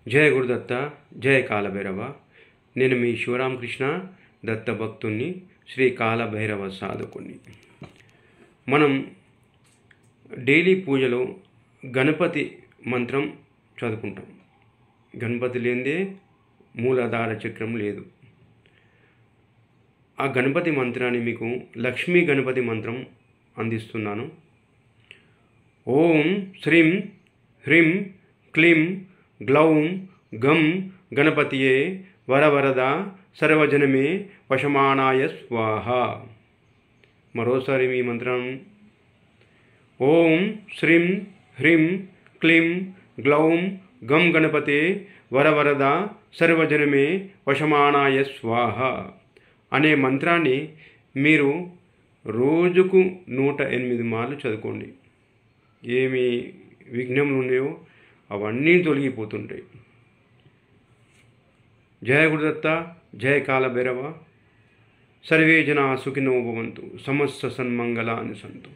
జయ గురుదత్త, జయ కాలభైరవ. నేను మీ శివరామకృష్ణ దత్త భక్తుణ్ణి, శ్రీ కాలభైరవ సాధకుణ్ణి. మనం డైలీ పూజలో గణపతి మంత్రం చదువుకుంటాం. గణపతి లేనిదే మూలాధార చక్రం లేదు. ఆ గణపతి మంత్రాన్ని మీకు లక్ష్మీ గణపతి మంత్రం అందిస్తున్నాను. ఓం శ్రీం హ్రీం క్లీం గ్లౌం గం గణపతియే వరవరద సర్వజనమే వశమానాయ స్వాహ. మరోసారి మీ మంత్రం. ఓం శ్రీం హ్రీం క్లీం గ్లౌం గం గణపతే వరవరద సర్వజనమే వశమానాయ స్వాహ అనే మంత్రాన్ని మీరు రోజుకు 108 మార్లు చదువుకోండి. ఏమి విఘ్నములు ఉన్నాయో అవన్నీ తొలగిపోతుంటాయి. జయ గురుదత్త, జయ కాలభైరవ. సర్వే జనా సుఖినో భవంతు, సమస్త సన్మంగళాని సంతు.